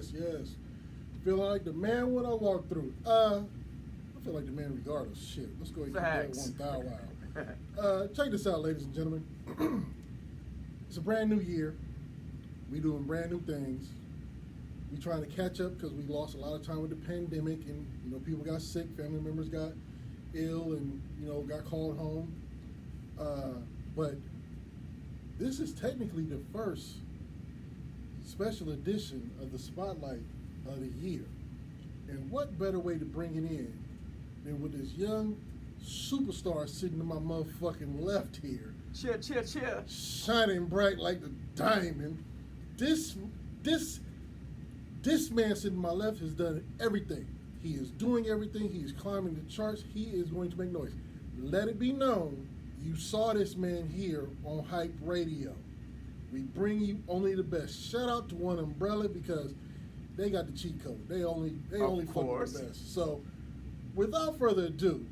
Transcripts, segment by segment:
yes. Feeling like the man when I walk through. I feel like the man regardless. Shit, let's go ahead and Facts. get that one thou wow. Check this out, ladies and gentlemen. It's a brand new year. We doing brand new things. We trying to catch up because we lost a lot of time with the pandemic, and people got sick, family members got ill, and got called home. But this is technically the first special edition of the Spotlight of the year. And what better way to bring it in than with this young superstar sitting to my motherfucking left here. Cheer. Shining bright like the diamond. This man sitting to my left has done everything. He is doing everything. He is climbing the charts. He is going to make noise. Let it be known, you saw this man here on Hype Radio. We bring you only the best. Shout out to One Umbrella because they got the cheat code. They only fuck with the best. So, without further ado,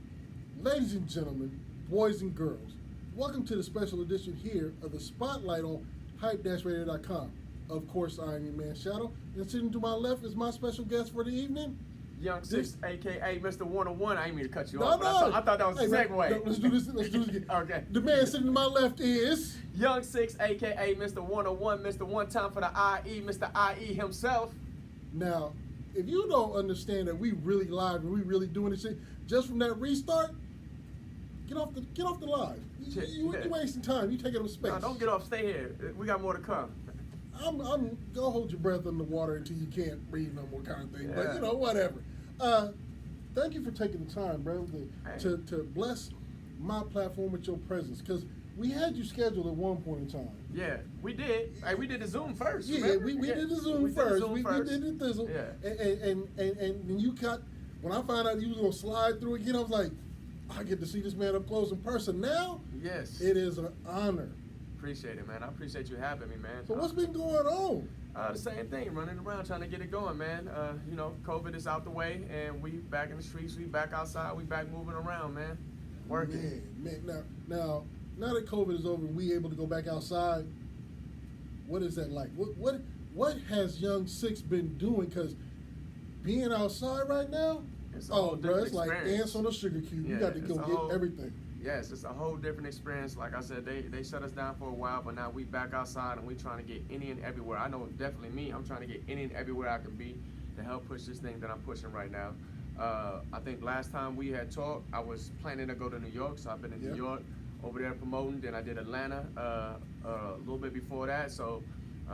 ladies and gentlemen, boys and girls, welcome to the special edition here of the Spotlight on hype-radio.com. Of course, I am your man Shadow, and sitting to my left is my special guest for the evening, Young Sixx, aka Mr. 101. I didn't mean to cut you No, off, but no. I thought that was a segue. No, let's do this again. Okay. The man sitting to my left is Young Sixx, aka Mr. 101, Mr. One Time for the IE, Mr. IE himself. Now, if you don't understand that we really live and we really doing this shit, just from that restart, get off the live. You wasting time. You taking up space. No, don't get off. Stay here. We got more to come. I'm gonna hold your breath underwater until you can't breathe no more, kind of thing. Yeah. But whatever. Thank you for taking the time, bro, to bless my platform with your presence, because we had you scheduled at one point in time. Yeah, we did. Hey, we did the Zoom first. Yeah, remember? we did the Zoom first. We first. did the Zoom. Yeah. And then you got, when I found out you was gonna slide through again, I was like, I get to see this man up close in person. Now, Yes. it is an honor. Appreciate it, man. I appreciate you having me, man. So what's been going on? The same thing, running around trying to get it going, man. COVID is out the way, and we back in the streets, we back outside, we back moving around, man. Working. Man. Now that COVID is over, and we able to go back outside. What is that like? What has Young Sixx been doing? Because being outside right now, It's a whole different it's like experience. ants on a sugar cube. You Yeah, got to it's go a get whole- everything. Yes, it's a whole different experience. Like I said, they shut us down for a while, but now we back outside and we trying to get any and everywhere. I know definitely me, I'm trying to get any and everywhere I can be to help push this thing that I'm pushing right now. I think last time we had talked, I was planning to go to New York, so I've been in New York over there promoting. Then I did Atlanta a little bit before that. So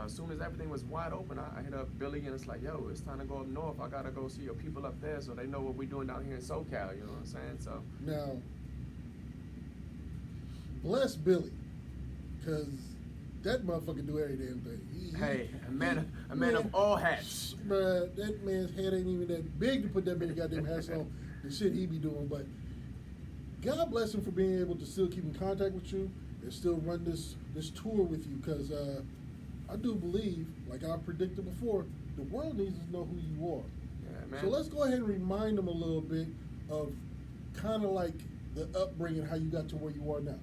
as soon as everything was wide open, I hit up Billy and it's like, yo, it's time to go up north. I gotta go see your people up there so they know what we're doing down here in SoCal. You know what I'm saying? So Now, bless Billy, because that motherfucker do every damn thing. hey, a man of all hats. Bruh, that man's head ain't even that big to put that many goddamn hats on the shit he be doing. But God bless him for being able to still keep in contact with you and still run this tour with you, because I do believe, like I predicted before, the world needs to know who you are. Yeah, man. So let's go ahead and remind them a little bit of kind of like the upbringing, how you got to where you are now.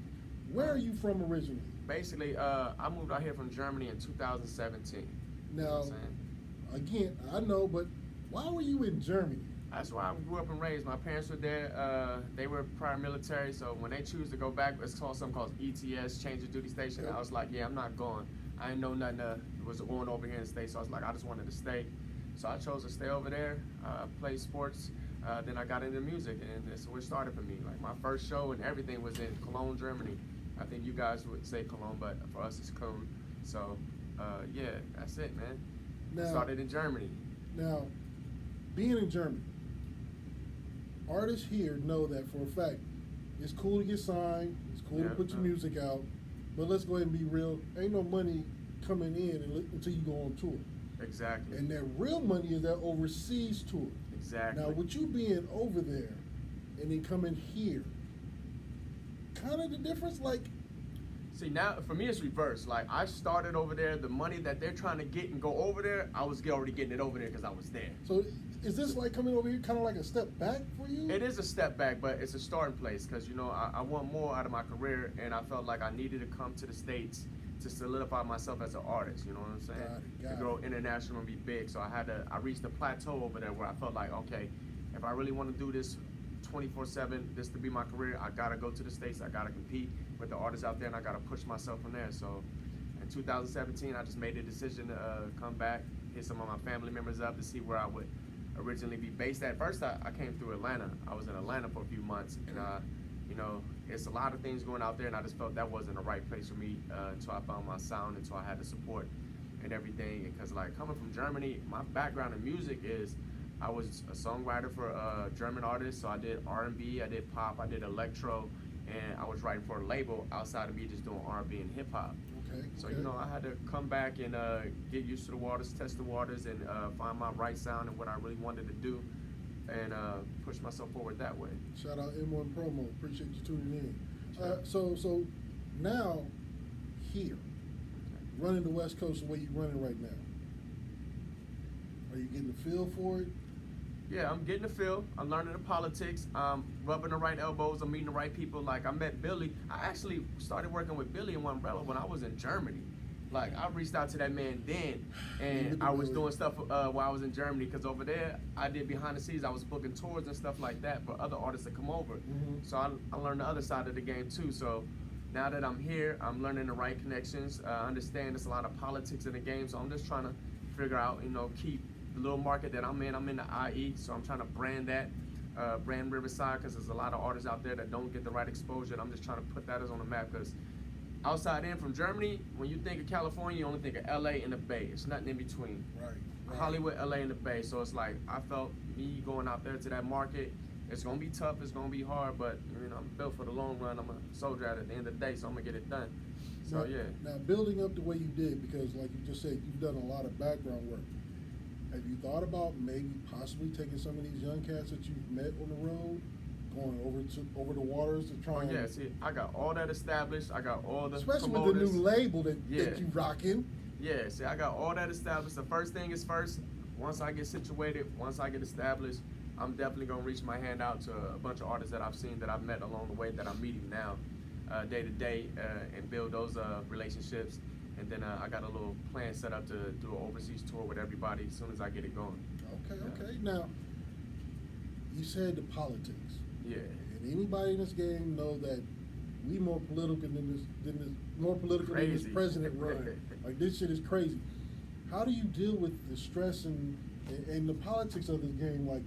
Where are you from originally? Basically, I moved out here from Germany in 2017. You know Now, what I'm saying? again, I know, but why were you in Germany? That's where I grew up and raised. My parents were there. They were prior military, so when they choose to go back, it's called something called ETS, change of duty station. Yep. I was like, yeah, I'm not going. I didn't know nothing was going over here in the States, so I was like, I just wanted to stay. So I chose to stay over there, play sports. Then I got into music, and that's where it started for me. Like my first show and everything was in Cologne, Germany. I think you guys would say Cologne, but for us it's Cologne. So, yeah, that's it, man. Now, Started in Germany. Now, being in Germany, artists here know that for a fact. It's cool to get signed. It's cool to put your music out. But let's go ahead and be real. Ain't no money coming in until you go on tour. Exactly. And that real money is that overseas tour. Exactly. Now, with you being over there and then coming here, kind of the difference, like, See, now for me it's reverse. Like I started over there, the money that they're trying to get and go over there, I was already getting it over there because I was there. so is this like coming over here kind of like a step back for you? It is a step back, but it's a starting place because I want more out of my career, and I felt like I needed to come to the States to solidify myself as an artist. You know what I'm saying? Got to grow international and be big. So I reached a plateau over there where I felt like, okay, if I really want to do this 24/7, this to be my career, I gotta go to the States. I gotta compete with the artists out there, and I gotta push myself from there. So in 2017, I just made the decision to come back, hit some of my family members up to see where I would originally be based at. First, I came through Atlanta. I was in Atlanta for a few months, and you know, it's a lot of things going out there, and I just felt that wasn't the right place for me until I found my sound, until I had the support and everything. Because like coming from Germany, my background in music is I was a songwriter for German artists, so I did R&B, I did pop, I did electro, and I was writing for a label outside of me just doing R&B and hip hop. Okay. So you know, I had to come back and get used to the waters, test the waters, and find my right sound and what I really wanted to do, and push myself forward that way. Shout out M1 Promo. Appreciate you tuning in. So now here, running the West Coast the way you're running right now, are you getting the feel for it? Yeah, I'm getting the feel. I'm learning the politics. I'm rubbing the right elbows. I'm meeting the right people. Like I met Billy. I actually started working with Billy in Umbrella when I was in Germany. Like I reached out to that man then, and I was doing stuff while I was in Germany, because over there I did behind the scenes. I was booking tours and stuff like that for other artists to come over. So I learned the other side of the game too. So now that I'm here, I'm learning the right connections. I understand there's a lot of politics in the game, so I'm just trying to figure out, you know, keep the little market that I'm in the IE, so I'm trying to brand that, brand Riverside, because there's a lot of artists out there that don't get the right exposure, and I'm just trying to put that as on the map, because outside in from Germany, when you think of California, you only think of LA and the Bay. It's nothing in between. Right. Hollywood, LA, and the Bay. So it's like, I felt me going out there to that market, it's gonna be tough, it's gonna be hard, but you know, I'm built for the long run. I'm a soldier at the end of the day, so I'm gonna get it done. So now, yeah. Now building up the way you did, because like you just said, you've done a lot of background work. Have you thought about maybe possibly taking some of these young cats that you've met on the road, going over the waters to try and... Yeah, see, I got all that established. I got all the Especially promoters. with the new label that you rocking. Yeah, see, I got all that established. The first thing is first, once I get situated, once I get established, I'm definitely going to reach my hand out to a bunch of artists that I've seen, that I've met along the way, that I'm meeting now, day to day, and build those relationships. And then I got a little plan set up to do an overseas tour with everybody as soon as I get it going. Okay. Now, you said the politics. Yeah. And anybody in this game know that we more political than this president run. Like, this shit is crazy. How do you deal with the stress and the politics of this game? Like,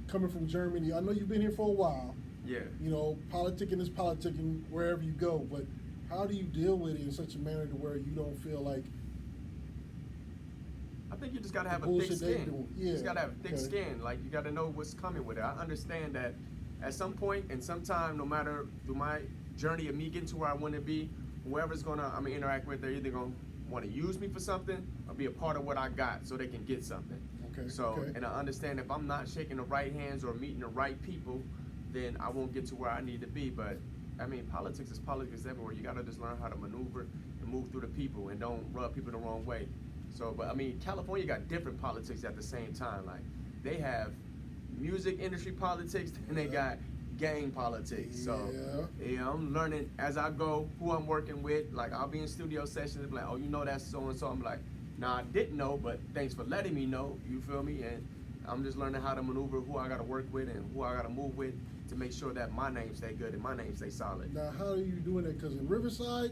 coming from Germany, I know you've been here for a while. Yeah. You know, politicking is politicking wherever you go, but how do you deal with it in such a manner to where you don't feel like... I think you just gotta have a thick skin. You just gotta have a thick skin. Like, you gotta know what's coming with it. I understand that at some point and sometime, no matter through my journey of me getting to where I want to be, whoever's I'm gonna interact with, they're either gonna want to use me for something or be a part of what I got so they can get something. And I understand if I'm not shaking the right hands or meeting the right people, then I won't get to where I need to be. But I mean, politics is politics everywhere. You gotta just learn how to maneuver and move through the people and don't rub people the wrong way. So, but I mean, California got different politics at the same time. Like, they have music industry politics and they got gang politics. So, yeah, I'm learning as I go who I'm working with. Like, I'll be in studio sessions and be like, oh, you know that's so-and-so. I'm like, nah, I didn't know, but thanks for letting me know. You feel me? And I'm just learning how to maneuver who I gotta work with and who I gotta move with to make sure that my name stay good and my name stay solid. Now, how are you doing that? Because in Riverside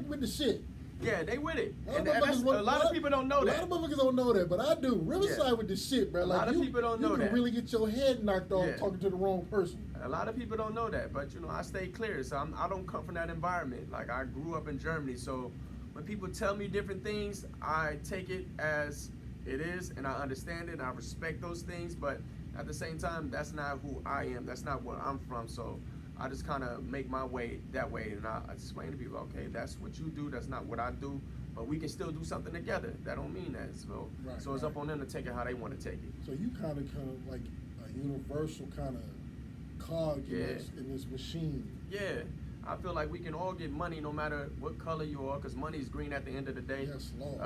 with the shit. Yeah, they with it. A lot of people don't know that. A lot of motherfuckers don't know that, but I do. Riverside with the shit, bro. A lot of people don't know that. You can really get your head knocked off talking to the wrong person. A lot of people don't know that, but you know, I stay clear. So I don't come from that environment. Like, I grew up in Germany, so when people tell me different things, I take it as it is, and I understand it, and I respect those things, but at the same time, that's not who I am. That's not where I'm from. So I just kind of make my way that way, and I explain to people, okay, that's what you do, that's not what I do, but we can still do something together. That don't mean that. So it's up on them to take it how they want to take it. So you kind of like a universal kind of cog in this machine. Yeah. I feel like we can all get money no matter what color you are, because money is green at the end of the day. Yes, Lord.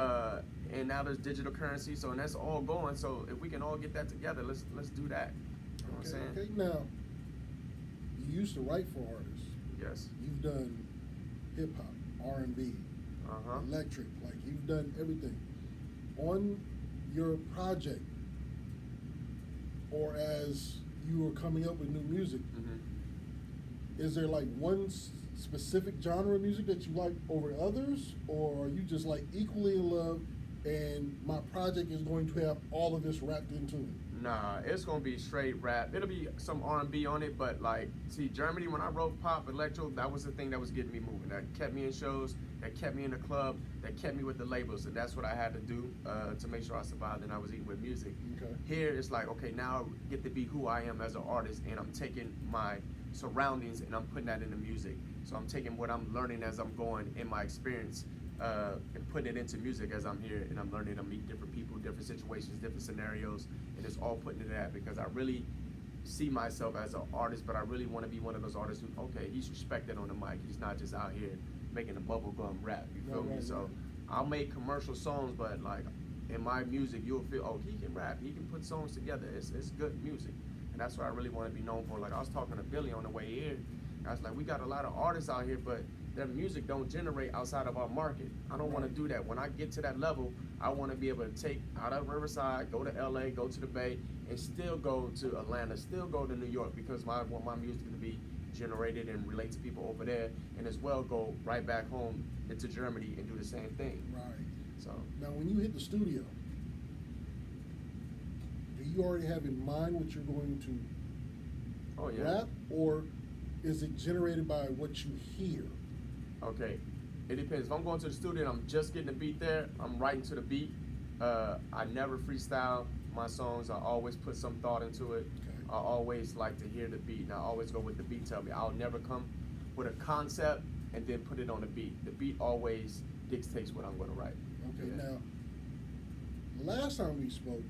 And now there's digital currency, so and that's all going. So if we can all get that together, let's do that. You know what I'm saying? Okay, now, you used to write for artists. Yes. You've done hip hop, R&B, Uh-huh. electric. Like you've done everything. On your project, or as you are coming up with new music, is there like one specific genre of music that you like over others, or are you just like equally in love and my project is going to have all of this wrapped into it? Nah, it's gonna be straight rap. It'll be some R&B on it, but like, see, Germany, when I wrote pop, electro, that was the thing that was getting me moving. That kept me in shows, that kept me in the club, that kept me with the labels, and that's what I had to do to make sure I survived and I was eating with music. Okay. Here, it's like, okay, now I get to be who I am as an artist, and I'm taking my surroundings and I'm putting that in the music. So I'm taking what I'm learning as I'm going in my experience and putting it into music as I'm here, and I'm learning to meet different people, different situations, different scenarios, and it's all putting it in that because I really see myself as an artist, but I really want to be one of those artists who, okay, he's respected on the mic. He's not just out here making a bubblegum rap, you feel me? So I'll make commercial songs, but like in my music, you'll feel, oh, he can rap, he can put songs together. It's good music. And that's what I really want to be known for. Like I was talking to Billy on the way here. I was like, we got a lot of artists out here, but their music don't generate outside of our market. I don't want to do that. When I get to that level, I want to be able to take out of Riverside, go to LA, go to the Bay, and still go to Atlanta, still go to New York, because I want my music to be generated and relate to people over there, and as well go right back home into Germany and do the same thing. Right. So now when you hit the studio, do you already have in mind what you're going to oh yeah. rap, or is it generated by what you hear? Okay, it depends. If I'm going to the studio and I'm just getting the beat there, I'm writing to the beat. I never freestyle my songs. I always put some thought into it. Okay. I always like to hear the beat, and I always go with the beat tell me. I'll never come with a concept and then put it on the beat. The beat always dictates what I'm going to write. Okay, Yeah. now, last time we spoke,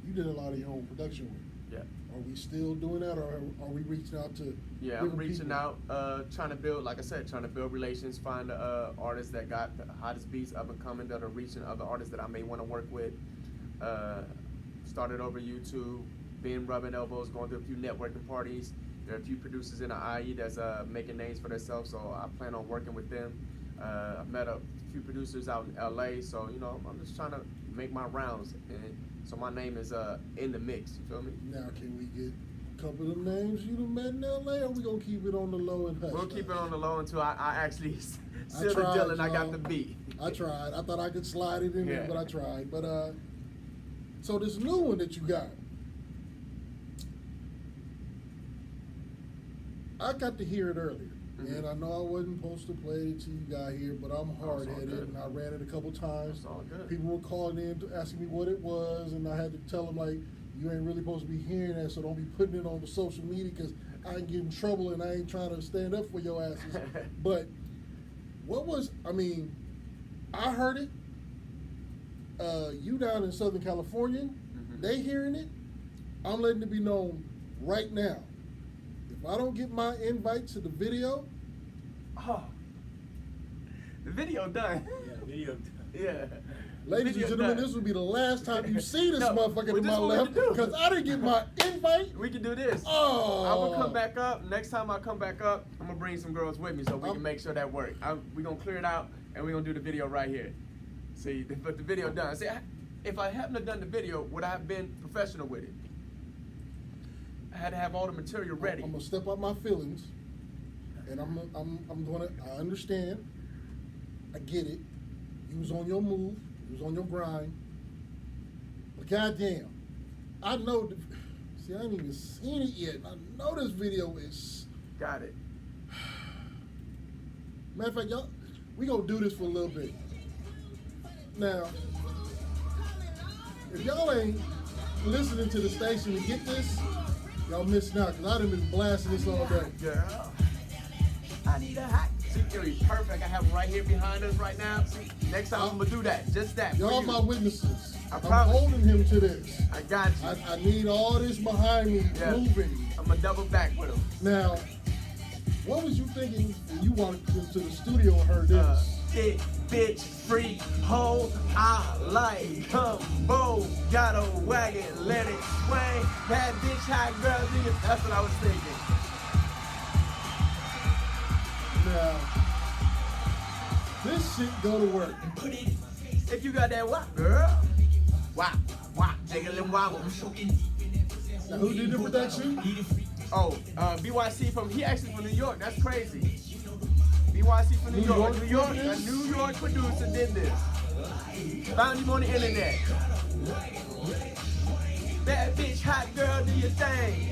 you did a lot of your own production work. Yeah. Are we still doing that, or are we reaching out to Yeah, I'm different reaching people? out, trying to build, like I said, trying to build relations, find artists that got the hottest beats up and coming that are reaching other artists that I may want to work with. Started over YouTube, been rubbing elbows, going to a few networking parties. There are a few producers in the IE that's making names for themselves, so I plan on working with them. I've met a few producers out in LA, so you know, I'm just trying to make my rounds, and so my name is in the mix. You feel me? Now, can we get a couple of names you done met in LA, or we gonna keep it on the low and hush? We'll keep it on the low until I actually I seal the tried, deal and I got y'all. the beat. I tried. I thought I could slide it in there, Yeah. but I tried. But so this new one that you got, I got to hear it earlier. Mhm. And I know I wasn't supposed to play it till you got here, but I'm all hard-headed, good. and I ran it a couple times. It's all good. People were calling in to asking me what it was, and I had to tell them, like, you ain't really supposed to be hearing that, so don't be putting it on the social media, because I ain't get in trouble, and I ain't trying to stand up for your asses. But what was, I mean, I heard it. You down in Southern California, Mhm. they hearing it. I'm letting it be known right now. If I don't get my invite to the video, Oh, the video done. Yeah, video. Yeah. ladies and Video gentlemen, done. this will be the last time you see this No, motherfucker well, to this my what we left, can do. because I didn't get my invite. We can do this. Oh. I'm gonna come back up. Next time I come back up, I'm gonna bring some girls with me so we I'm- can make sure that works. We're gonna clear it out and we're gonna do the video right here. See, but the video done. See, if I hadn't have done the video, would I have been professional with it? I had to have all the material ready. I'm gonna step out my feelings, and I'm gonna. I understand. I get it. You was on your move. You was on your grind. But goddamn, I know. See, I ain't even seen it yet. I know this video is. Got it. Matter of fact, y'all, we gonna do this for a little bit. Now, if y'all ain't listening to the station to get this, y'all missing out, because I done been blasting this all day. Girl, I need a hot. See, Gary's perfect. I have him right here behind us right now. See, next time I'm gonna do that. Just that. for Y'all you. my witnesses. I I'm promise. holding him to this. I got you. I need all this behind me Yeah. moving. I'm gonna double back with him. Now, what was you thinking when you walked into the studio and heard this? Thick bitch, freak, hoe, I like combo. Got a wagon, let it swing. Bad bitch, hot girl, nigga. That's what I was thinking. Now, This shit go to work. If you got that wop, girl. Wop, wop, jiggle and wobble. Now, who did the production? Oh, BYC he actually from New York. That's crazy. BYC from New York. New York, a New York producer did this. Found him on the internet. Bad bitch, hot girl, do your thing.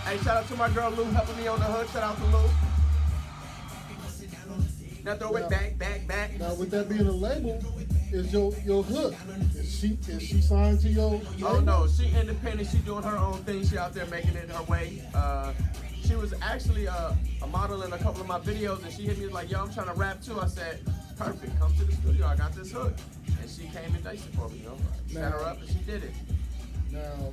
Hey, shout out to my girl Lou helping me on the hook. Shout out to Lou. Now throw it back. Now, with that being a label, is your hook? Is she signed to your label? Oh no, she independent. She doing her own thing. She out there making it her way. She was actually a model in a couple of my videos, and she hit me like, "Yo, I'm trying to rap too." I said, "Perfect. Come to the studio. I got this hook." And she came and diced it for me. You know, set her up and she did it. Now,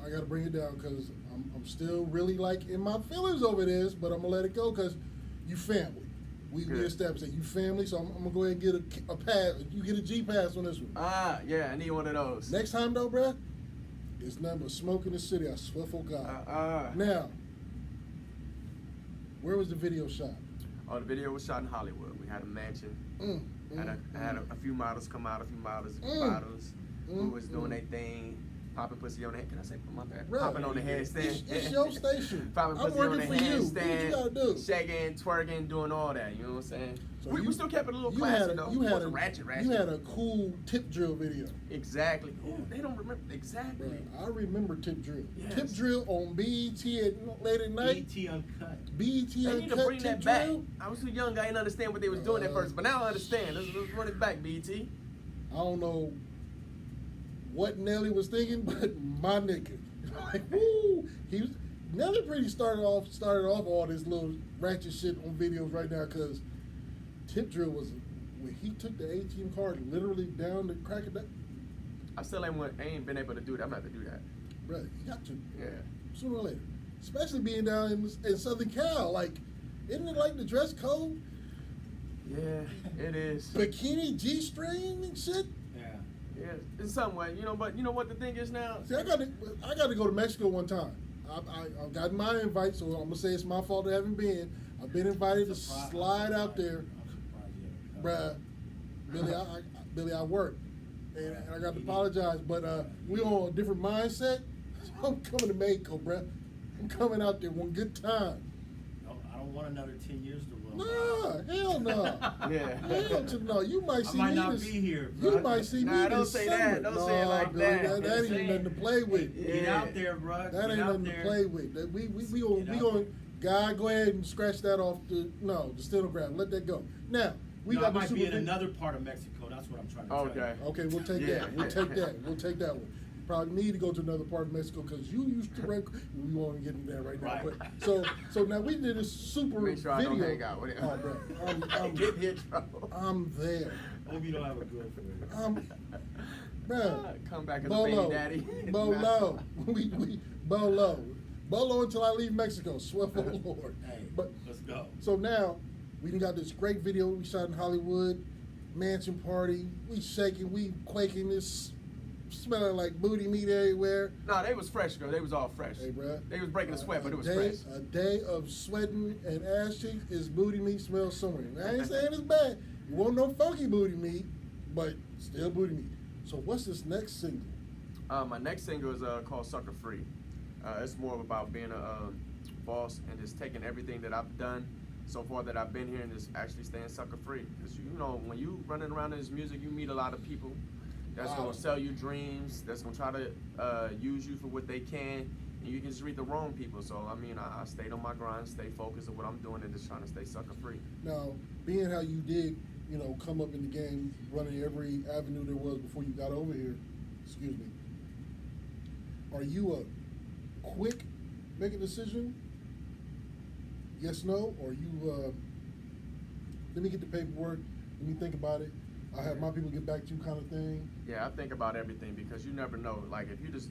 I got to bring it down because I'm still really like in my feelings over this, but I'm gonna let it go because you family. We established that you family, so I'm gonna go ahead and get a pass. You get a G pass on this one. Yeah, I need one of those. Next time though, bruh, it's nothing but smoke in the city. I swear for God. Now, where was the video shot? Oh, the video was shot in Hollywood. We had a mansion. I had a few models come out, a few models who was doing their thing. Popping pussy on the head. Can I say my bad? Bro, popping on the headstand. It's your station. Popping I'm pussy on the working for you. Do what you gotta do. Shaking, twerking, doing all that. You know what I'm saying? So we still kept it a little classy though. You had a ratchet. You had a cool tip drill video. Exactly. Ooh, they don't remember exactly. Bro, I remember tip drill. Yes. Tip drill on BET late at night. BET Uncut. BET They Uncut. need to bring that tip back. drill. I was too young. I didn't understand what they was doing at first, but now I understand. Let's run it back, BT. I don't know what Nelly was thinking, but my nigga, like, woo, Nelly pretty started off all this little ratchet shit on videos right now because tip drill was when he took the ATM card literally down the crack of that. I still ain't been able to do that. I'm gonna have to do that. Bro, you got to. Yeah. Sooner or later, especially being down in Southern Cal, like, isn't it like the dress code? Yeah, it is. Bikini G-string and shit. Yeah, in some way, but you know what the thing is now? See, I got to go to Mexico one time. I've gotten my invite, so I'm gonna say it's my fault I haven't been. I've been invited to slide out there, bruh. Billy, I work, and I got to apologize, but we on a different mindset. So I'm coming to Mexico, bruh. I'm coming out there one good time. I don't want another 10 years to run. Nah, hell no. Yeah. Hell to no. You might see I might me not this, be here. You Bro. might see me Nah, don't this say summer. that. Don't say it like Billy, that. That ain't nothing to play with. Get out there, bro. That ain't nothing to play with. We gonna God, go ahead and scratch that off the stenograph. Let that go. Now we got I might the be in another part of Mexico. That's what I'm trying to tell you. Okay, we'll take Yeah. that. We'll take that. We'll take that one. Probably need to go to another part of Mexico because you used to rank. We won't get into that right now. Right. But so now we did a super Make sure video. I don't hang out with him. Oh, bro, Get me in trouble. I'm there. Hope you don't have a girlfriend. Bro, Come back as a Bolo, baby daddy. Bolo, we Bolo until I leave Mexico. Swear for the Lord. Hey, But let's go. so now we done got this great video we shot in Hollywood, mansion party. We shaking, we quaking, this smelling like booty meat everywhere. No, they was fresh, girl. They was all fresh. Hey, bro. They was breaking a sweat, but it was day, fresh. A day of sweating and ass cheeks is booty meat smells somewhere. I ain't saying it's bad. You want no funky booty meat, but still booty meat. So what's this next single? My next single is called Sucker Free. It's more about being a boss and just taking everything that I've done so far that I've been here and just actually staying sucker free. Because when you running around in this music, you meet a lot of people that's gonna sell you dreams, that's gonna try to use you for what they can, and you can just read the wrong people. So I mean, I stayed on my grind, stay focused on what I'm doing, and just trying to stay sucker free. Now, being how you did, come up in the game, running every avenue there was before you got over here, excuse me, are you a quick make a decision? Yes, no? Or you, let me get the paperwork, let me think about it, I'll have my people get back to you kind of thing? Yeah, I think about everything because you never know. Like, if you just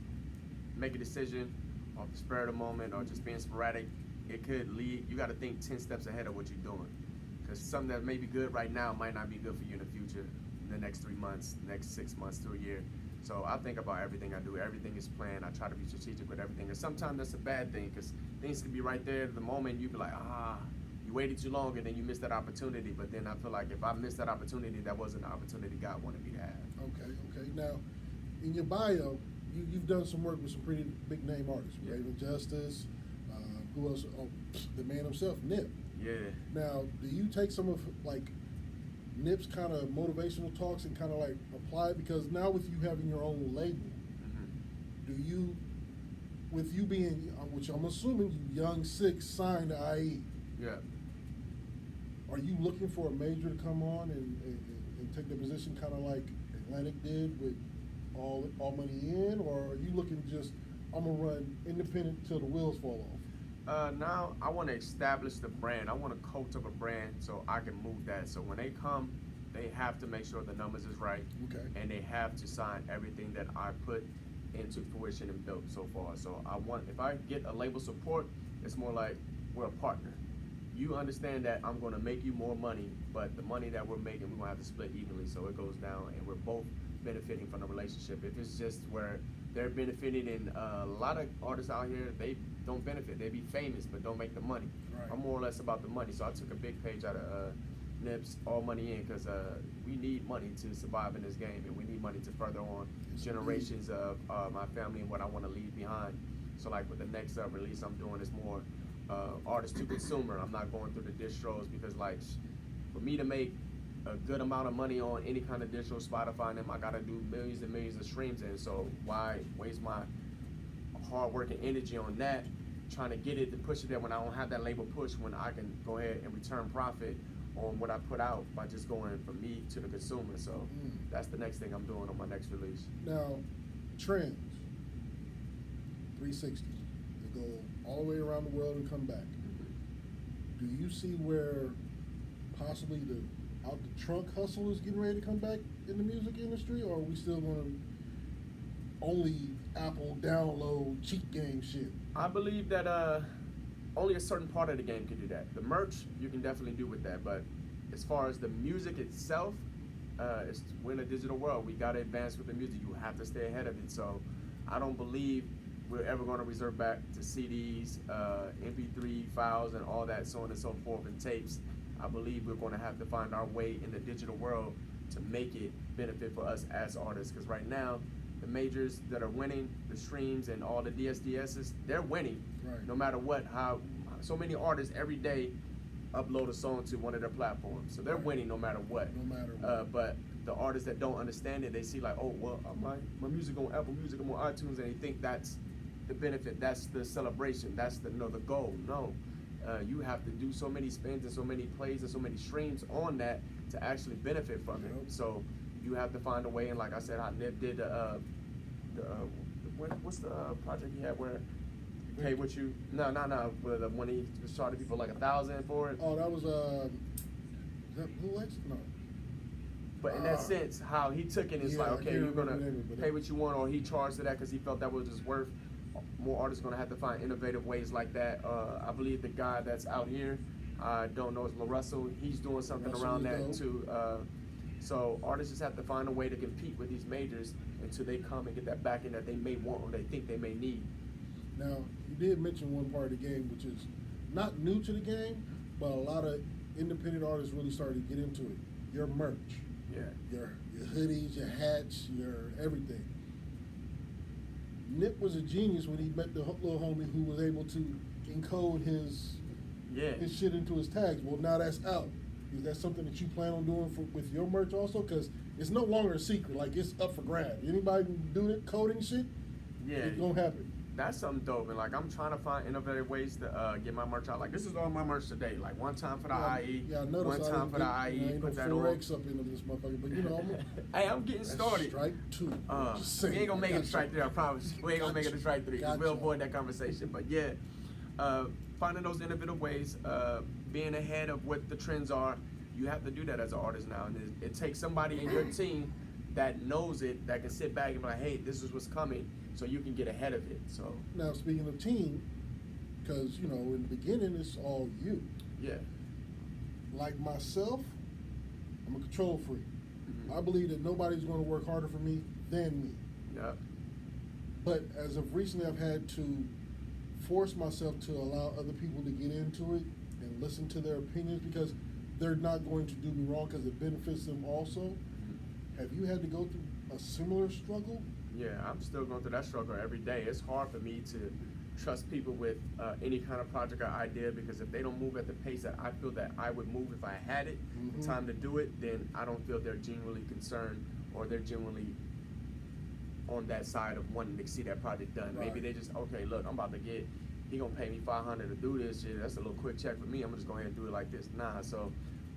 make a decision off the spur of the moment or just being sporadic, it could lead, you got to think 10 steps ahead of what you're doing. Because something that may be good right now might not be good for you in the future, in the next 3 months, next 6 months to a year. So I think about everything I do. Everything is planned. I try to be strategic with everything. And sometimes that's a bad thing because things can be right there at the moment. You be like, you waited too long and then you missed that opportunity. But then I feel like if I missed that opportunity, that wasn't the opportunity God wanted me to have. Okay. Now, in your bio, you've done some work with some pretty big name artists. Yeah. Raven Justice, who else? Oh, the man himself, Nip. Yeah. Now, do you take some of like Nip's kind of motivational talks and kind of like apply it? Because now with you having your own label, do you, with you being, which I'm assuming you young Sixx signed to IE, Yeah. are you looking for a major to come on and take the position kind of like Atlantic did with all money in, or are you looking just, I'm gonna run independent till the wheels fall off? Now I want to establish the brand. I want to cultivate a brand so I can move that. So when they come, they have to make sure the numbers is right. Okay. And they have to sign everything that I put into fruition and built so far. So I want, if I get a label support, it's more like we're a partner. You understand that I'm going to make you more money, but the money that we're making, we're going to have to split evenly so it goes down and we're both benefiting from the relationship. If it's just where they're benefiting, and a lot of artists out here, they don't benefit. They be famous but don't make the money. Right. I'm more or less about the money. So I took a big page out of Nip's All Money In, because we need money to survive in this game, and we need money to further on generations of my family and what I want to leave behind. So like with the next release I'm doing is more artist to consumer. I'm not going through the distros, because like for me to make a good amount of money on any kind of distro, Spotify and them, I gotta do millions and millions of streams in. So why waste my hard work and energy on that, trying to get it to push it there when I don't have that label push, when I can go ahead and return profit on what I put out by just going from me to the consumer. So that's the next thing I'm doing on my next release. Now, trends, 360, they go all the way around the world and come back. Do you see where possibly the out the trunk hustle is getting ready to come back in the music industry, or are we still going to only Apple download cheat game shit? I believe that only a certain part of the game can do that. The merch you can definitely do with that, but as far as the music itself, we're in a digital world. We gotta advance with the music. You have to stay ahead of it. So I don't believe we're ever gonna resort back to CDs, MP3 files, and all that, so on and so forth, and tapes. I believe we're gonna have to find our way in the digital world to make it benefit for us as artists. Because right now, the majors that are winning, the streams and all the DSDSs, they're winning. Right. No matter what, how so many artists every day upload a song to one of their platforms. So they're Right. winning no matter what. No matter what. But the artists that don't understand it, they see like, oh, well, my music on Apple Music, I'm on iTunes, and they think that's the benefit, that's the celebration, that's the goal. No. You have to do so many spins and so many plays and so many streams on that to actually benefit from it. Yep. So you have to find a way, and like I said, how Nip did what's the project he had where he paid what you when he was charging people like 1,000 for it. Oh, that was is that Blue X? No. But in that sense, how he took it is Yeah, like, I okay, can't you're remember gonna the name of it, but pay what you want, or he charged for that because he felt that was his worth. More artists are gonna have to find innovative ways like that. I believe the guy that's out here, I don't know, it's LaRussell. He's doing something Russell around that is too. So artists just have to find a way to compete with these majors until they come and get that backing that they may want or they think they may need. Now, you did mention one part of the game, which is not new to the game, but a lot of independent artists really started to get into it. Your merch. Yeah. Your hoodies, your hats, your everything. Nip was a genius when he met the little homie who was able to encode his shit into his tags. Well, now that's out. Is that something that you plan on doing with your merch also? Because it's no longer a secret. Like, it's up for grabs. Anybody can do that coding shit, it's gonna happen. That's something dope, and like I'm trying to find innovative ways to get my merch out. Like this is all my merch today. Like one time for the IE, Yeah, I noticed. one time for the IE. Ain't Put no that on. 4X up into this motherfucker, but you know, Hey, I'm getting that's started. Strike 2. Just We saying. ain't gonna make it to Gotcha. strike 3, I promise. We ain't gonna make it to strike 3. Gotcha. We'll avoid that conversation. But yeah, finding those innovative ways, being ahead of what the trends are, you have to do that as an artist now. And it takes somebody in your team that knows it, that can sit back and be like, hey, this is what's coming, so you can get ahead of it. So Now, speaking of team, because, you know, in the beginning, it's all you. yeah. Like myself, I'm a control freak. Mhm. I believe that nobody's going to work harder for me than me. Yep. But as of recently, I've had to force myself to allow other people to get into it and listen to their opinions because they're not going to do me wrong because it benefits them also. Mm-hmm. Have you had to go through a similar struggle? Yeah, I'm still going through that struggle every day. It's hard for me to trust people with any kind of project or idea because if they don't move at the pace that I feel that I would move if I had it, the time to do it, then I don't feel they're genuinely concerned or they're genuinely on that side of wanting to see that project done. Right. Maybe they just, okay, look, I'm about to get, he gonna pay me $500 to do this shit. That's a little quick check for me. I'm just going to go ahead and do it like this. Nah, so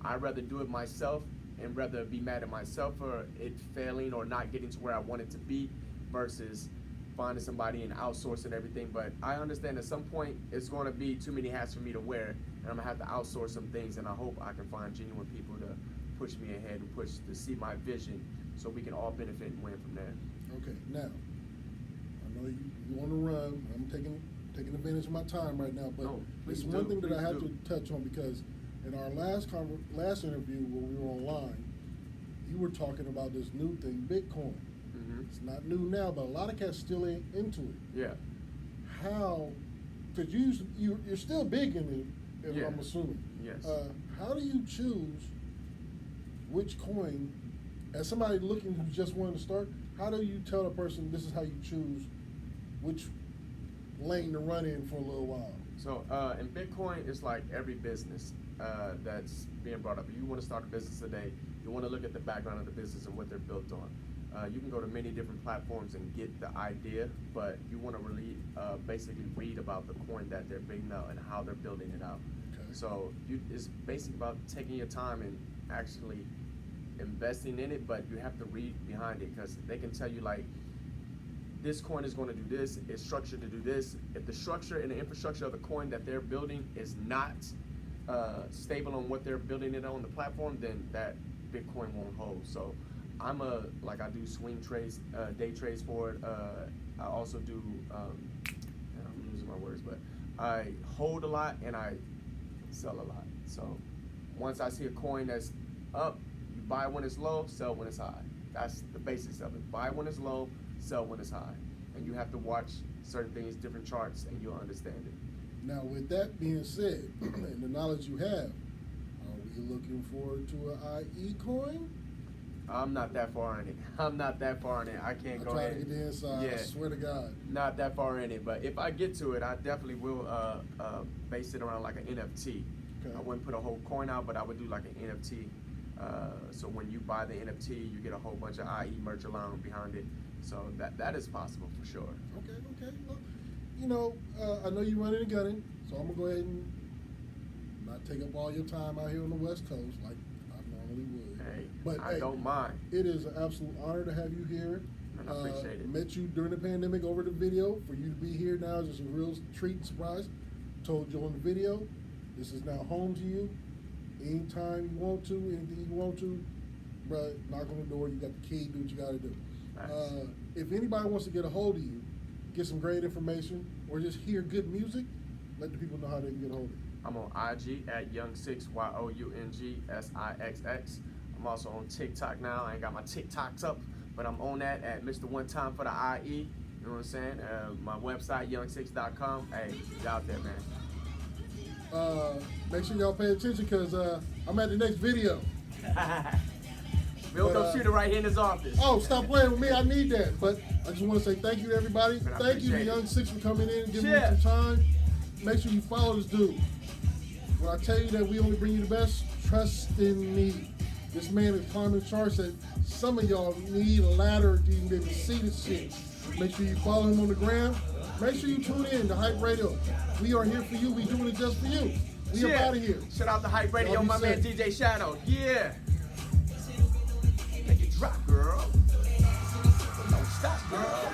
I'd rather do it myself and rather be mad at myself for it failing or not getting to where I want it to be versus finding somebody and outsourcing everything. But I understand at some point it's going to be too many hats for me to wear and I'm going to have to outsource some things, and I hope I can find genuine people to push me ahead and push to see my vision so we can all benefit and win from there. Okay, now, I know you want to run. I'm taking advantage of my time right now, but No, it's please one do, thing that I please have do. to touch on because in our last interview when we were online, you were talking about this new thing, Bitcoin. Mm-hmm. It's not new now, but a lot of cats still ain't into it. Yeah. How? Because you're still big in it, Yeah. I'm assuming. Yes. How do you choose which coin? As somebody looking who just wanted to start, how do you tell a person this is how you choose which lane to run in for a little while? So in Bitcoin, it's like every business that's being brought up. If you want to start a business today, you want to look at the background of the business and what they're built on. You can go to many different platforms and get the idea, but you want to really basically read about the coin that they're building out and how they're building it out. Okay. So it's basically about taking your time and actually investing in it, but you have to read behind it because they can tell you like, this coin is going to do this, it's structured to do this. If the structure and the infrastructure of the coin that they're building is not stable on what they're building it on the platform, then that Bitcoin won't hold. So I do swing trades, day trades for it. I also do, I'm losing my words, but I hold a lot and I sell a lot. So once I see a coin that's up, you buy when it's low, sell when it's high. That's the basics of it. Buy when it's low, sell when it's high. And you have to watch certain things, different charts, and you'll understand it. Now, with that being said, and the knowledge you have, are we looking forward to an IE coin? I'm not that far in it. I can't go try ahead. to get the inside. Yeah. I swear to God. Not that far in it, but if I get to it, I definitely will base it around like an NFT. Okay. I wouldn't put a whole coin out, but I would do like an NFT. So when you buy the NFT, you get a whole bunch of IE merch along behind it. So that is possible for sure. Okay. Well, I know you're running and gunning, so I'm gonna go ahead and not take up all your time out here on the West Coast like I normally would. Hey, But I don't mind. It is an absolute honor to have you here. And I appreciate it. Met you during the pandemic over the video. For you to be here now is just a real treat and surprise. Told you on the video, this is now home to you. Anytime you want to, anything you want to, bruh, knock on the door, you got the key, do what you gotta do. Nice. If anybody wants to get a hold of you, get some great information, or just hear good music, let the people know how they can get a hold of you. I'm on IG at Young6, YOUNGSIXX. I'm also on TikTok now. I ain't got my TikToks up, but I'm on that at Mr. One Time for the IE. You know what I'm saying? My website, young6.com. Hey, you out there, man. Make sure y'all pay attention because I'm at the next video. We'll But, go shoot it right here in his office. Oh, stop playing with me. I need that. But I just want to say thank you to everybody. Man, I Thank you to appreciate Young it. Sixx for coming in and giving Yeah. me some time. Make sure you follow this dude. When I tell you that we only bring you the best, trust in me. This man is climbing charts that some of y'all need a ladder to even be able to see this shit. Make sure you follow him on the gram. Make sure you tune in to Hype Radio. We are here for you. We doing it just for you. We Yeah. up out of here. Shout out to Hype Radio, Y'all be my man safe. DJ Shadow. Yeah. Make it drop, girl. Don't stop, girl.